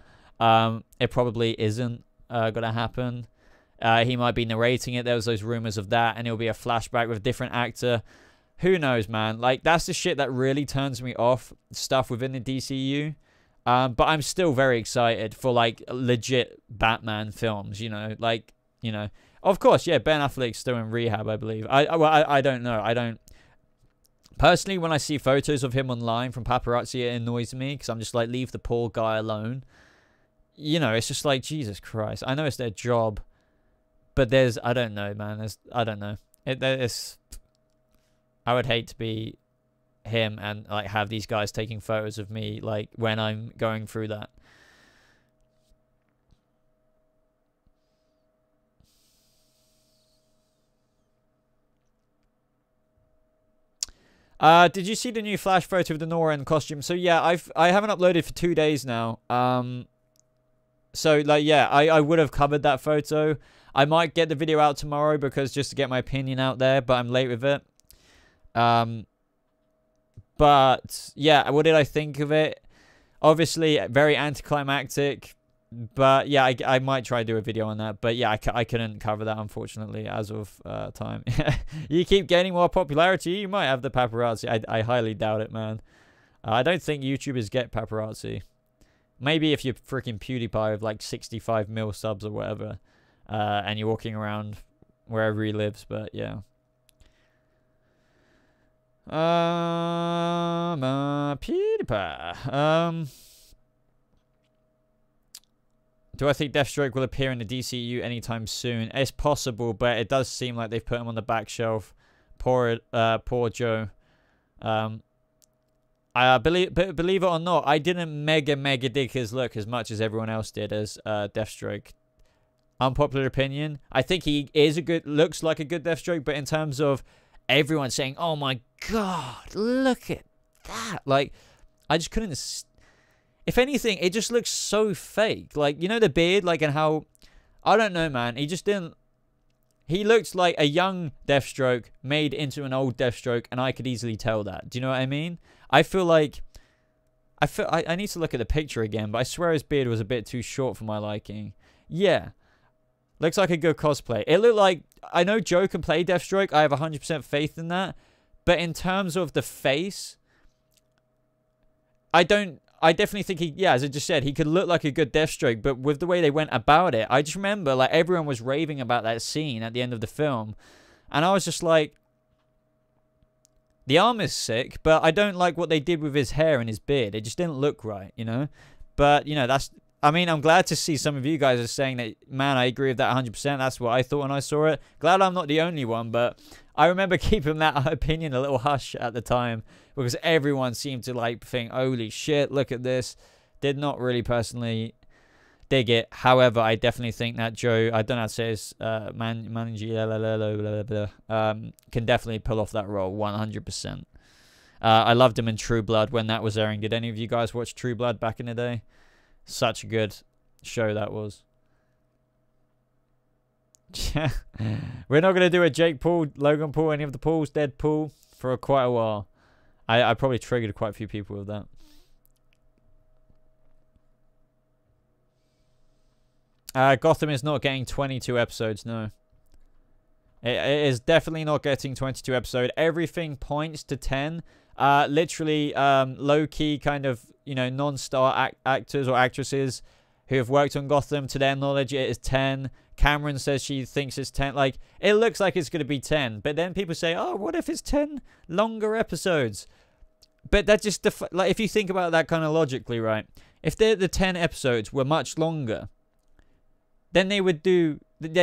It probably isn't gonna happen. He might be narrating it. There was those rumors of that, and it'll be a flashback with a different actor. Who knows, man? Like, that's the shit that really turns me off stuff within the DCU. But I'm still very excited for, like, legit Batman films, you know? Like, you know. Of course, yeah, Ben Affleck's still in rehab, I believe. I don't know. I don't... Personally, when I see photos of him online from paparazzi, it annoys me. Because I'm just like, leave the poor guy alone. You know, it's just like, Jesus Christ. I know it's their job. But there's... I don't know, man. I don't know. It's... I would hate to be him and like have these guys taking photos of me like when I'm going through that. Did you see the new Flash photo of the Nora in costume? So yeah, I haven't uploaded for 2 days now. So like yeah, I would have covered that photo. I might get the video out tomorrow because just to get my opinion out there, but I'm late with it. But yeah, what did I think of it? Obviously very anticlimactic, but yeah, I might try to do a video on that. But yeah, I couldn't cover that unfortunately as of time. You keep gaining more popularity, you might have the paparazzi. I highly doubt it, man. I don't think YouTubers get paparazzi. Maybe if you're freaking PewDiePie with like 65 mil subs or whatever, and you're walking around wherever he lives. But yeah. PewDiePie. Do I think Deathstroke will appear in the DCU anytime soon? It's possible, but it does seem like they've put him on the back shelf. Poor Joe. I believe it or not, I didn't mega dig his look as much as everyone else did as Deathstroke. Unpopular opinion. I think he is looks like a good Deathstroke, but in terms of everyone saying, "Oh my God, look at that!" Like, I just couldn't. If anything, it just looks so fake. Like, you know the beard, like, and how, I don't know, man. He just didn't. He looked like a young Deathstroke made into an old Deathstroke, and I could easily tell that. Do you know what I mean? I feel like, I need to look at the picture again, but I swear his beard was a bit too short for my liking. Yeah. Looks like a good cosplay. It looked like, I know Joe can play Deathstroke. I have 100% faith in that. But in terms of the face, I don't I definitely think he, yeah, as I just said, he could look like a good Deathstroke, but with the way they went about it, I just remember, like, everyone was raving about that scene at the end of the film, and I was just like, the arm is sick, but I don't like what they did with his hair and his beard. It just didn't look right, you know? But, you know, that's, I mean, I'm glad to see some of you guys are saying that, man, I agree with that 100%. That's what I thought when I saw it. Glad I'm not the only one, but I remember keeping that opinion a little hush at the time because everyone seemed to, like, think, holy shit, look at this. Did not really personally dig it. However, I definitely think that Joe, I don't know how to say this, can definitely pull off that role 100%. I loved him in True Blood when that was airing. Did any of you guys watch True Blood back in the day? Such a good show that was. We're not going to do a Jake Paul, Logan Paul, any of the Pauls, Deadpool for quite a while. I probably triggered quite a few people with that. Gotham is not getting 22 episodes, no. It is definitely not getting 22 episodes. Everything points to 10. Literally, low-key kind of, you know, non-star actors or actresses who have worked on Gotham, to their knowledge, it is 10. Cameron says she thinks it's 10. Like, it looks like it's going to be 10. But then people say, oh, what if it's 10 longer episodes? But that just, like, if you think about that kind of logically, right? If the 10 episodes were much longer, then they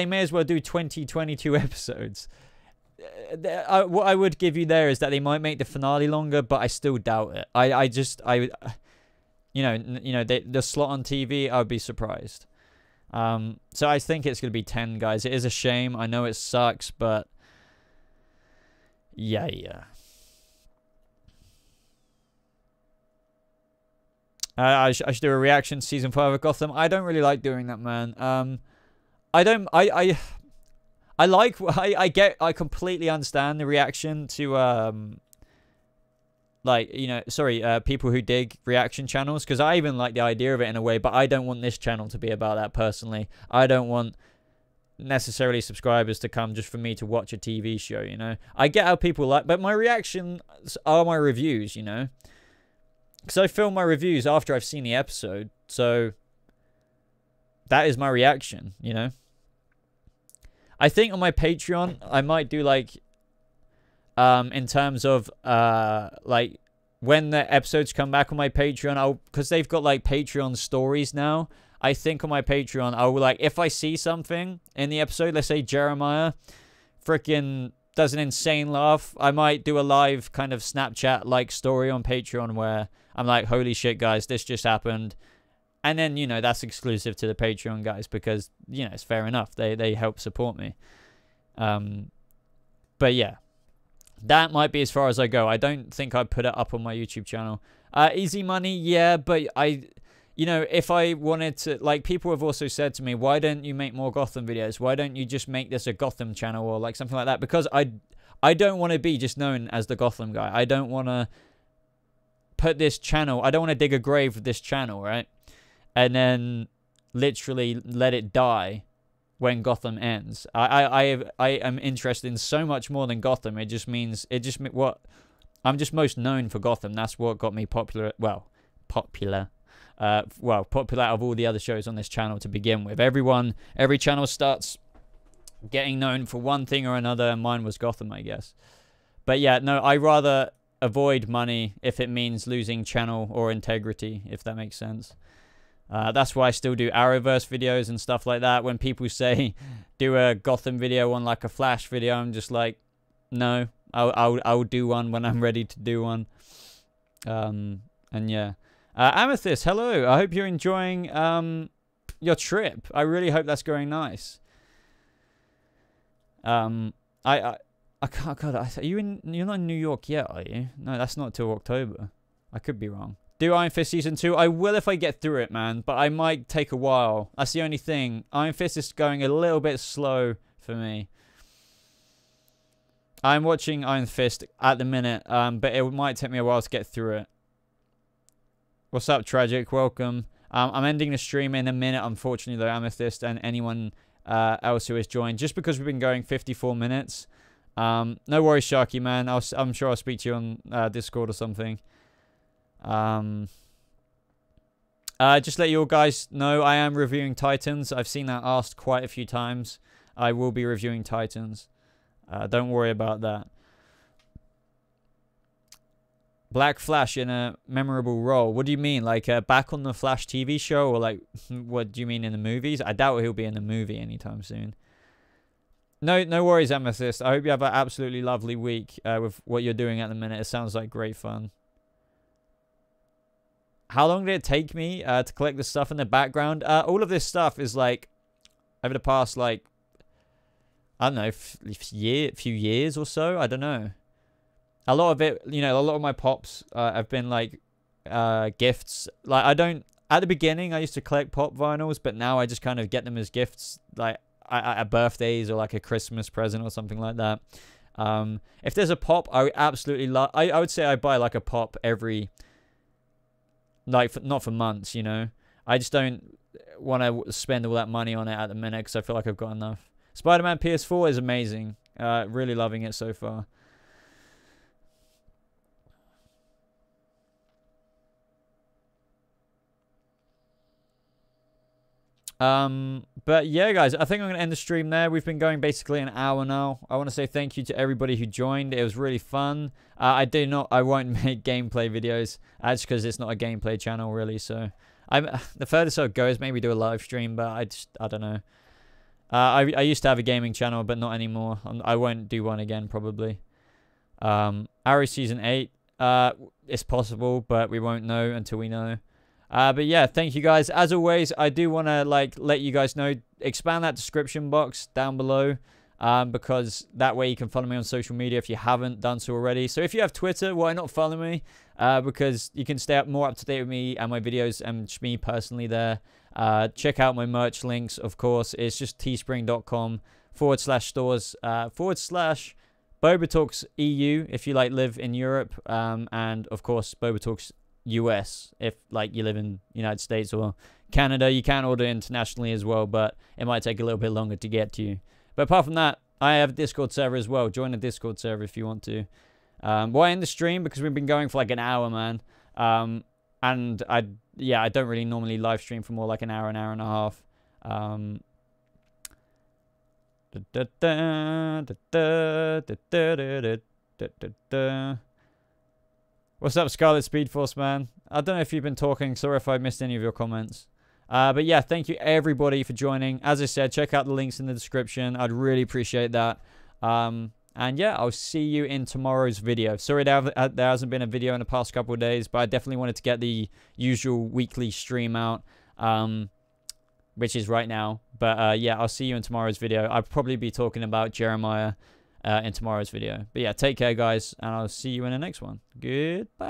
may as well do 22 episodes. What I would give you there is that they might make the finale longer, but I still doubt it. You know, the slot on TV, I would be surprised. So I think it's going to be 10, guys. It is a shame. I know it sucks, but yeah. I should do a reaction to season 5 of Gotham. I don't really like doing that, man. I completely understand the reaction to like, you know, people who dig reaction channels, because I even like the idea of it in a way, but I don't want this channel to be about that personally. I don't want necessarily subscribers to come just for me to watch a TV show, you know. I get how people like, but my reactions are my reviews, you know. Because I film my reviews after I've seen the episode, so that is my reaction, you know. I think on my Patreon, I might do, like, in terms of, like, when the episodes come back on my Patreon, because they've got, like, Patreon stories now. I think on my Patreon, I will, like, if I see something in the episode, let's say Jeremiah freaking does an insane laugh, I might do a live kind of Snapchat-like story on Patreon where I'm like, holy shit, guys, this just happened. And then, you know, that's exclusive to the Patreon guys because, you know, it's fair enough. They help support me. But yeah, that might be as far as I go. I don't think I'd put it up on my YouTube channel. Easy money, yeah, but you know, if I wanted to, like, people have also said to me, why don't you make more Gotham videos? Why don't you just make this a Gotham channel or like something like that? Because I don't want to be just known as the Gotham guy. I don't want to put this channel, I don't want to dig a grave with this channel, right? And then literally let it die when Gotham ends. I am interested in so much more than Gotham. I'm just most known for Gotham. That's what got me popular. Well, popular out of all the other shows on this channel to begin with. Every channel starts getting known for one thing or another, and mine was Gotham, I guess. But yeah, no, I rather avoid money if it means losing channel or integrity, if that makes sense. That's why I still do Arrowverse videos and stuff like that. When people say do a Gotham video on like a Flash video, I'm just like, no, I'll do one when I'm ready to do one. And yeah, Amethyst, hello. I hope you're enjoying your trip. I really hope that's going nice. I can't. God, are you in? You're not in New York yet, are you? No, that's not till October. I could be wrong. Do Iron Fist Season 2? I will if I get through it, man. But I might take a while. That's the only thing. Iron Fist is going a little bit slow for me. I'm watching Iron Fist at the minute, but it might take me a while to get through it. What's up, Tragic? Welcome. I'm ending the stream in a minute, unfortunately, though, Amethyst, and anyone else who has joined, just because we've been going 54 minutes. No worries, Sharky, man. I'm sure I'll speak to you on Discord or something. Just let you all guys know, I am reviewing Titans. I've seen that asked quite a few times. I will be reviewing Titans. Don't worry about that. Black Flash in a memorable role. What do you mean? Like back on the Flash TV show? Or like, what do you mean in the movies? I doubt he'll be in the movie anytime soon. No worries, Amethyst. I hope you have an absolutely lovely week with what you're doing at the minute. It sounds like great fun. How long did it take me to collect the stuff in the background? All of this stuff is like over the past like, I don't know, few years or so. I don't know. A lot of it, you know, a lot of my pops have been like gifts. Like I don't, at the beginning I used to collect pop vinyls, but now I just kind of get them as gifts, like at birthdays or like a Christmas present or something like that. If there's a pop, I would absolutely love, I would say I buy like a pop every, like not for months, you know. I just don't want to spend all that money on it at the minute because I feel like I've got enough. Spider-Man PS4 is amazing. Really loving it so far. But yeah, guys, I think I'm gonna end the stream there. We've been going basically an hour now. I want to say thank you to everybody who joined. It was really fun. I won't make gameplay videos. That's because it's not a gameplay channel really. So the furthest I'll go is maybe do a live stream, but I don't know. I used to have a gaming channel, but not anymore. I won't do one again probably. Arrow season 8. It's possible, but we won't know until we know. But yeah, thank you guys. As always, I do want to like let you guys know, expand that description box down below, because that way you can follow me on social media if you haven't done so already. So if you have Twitter, why not follow me? Because you can stay more up to date with me and my videos and just me personally there. Check out my merch links, of course. It's just teespring.com/stores/Bobatalks EU if you like live in Europe, and of course Bobatalks US if like you live in United States or Canada. You can order internationally as well, but it might take a little bit longer to get to you. But apart from that, I have a Discord server as well. Join the Discord server if you want to. Why end the stream? Because we've been going for like an hour, man. And I don't really normally live stream for more like an hour and a half. What's up, Scarlet Speed Force, man? I don't know if you've been talking. Sorry if I missed any of your comments. But yeah, thank you everybody for joining. As I said, check out the links in the description. I'd really appreciate that. And yeah, I'll see you in tomorrow's video. Sorry there hasn't been a video in the past couple of days, but I definitely wanted to get the usual weekly stream out, which is right now. But yeah, I'll see you in tomorrow's video. I'll probably be talking about Jeremiah in tomorrow's video. But yeah, take care, guys, and I'll see you in the next one. Goodbye.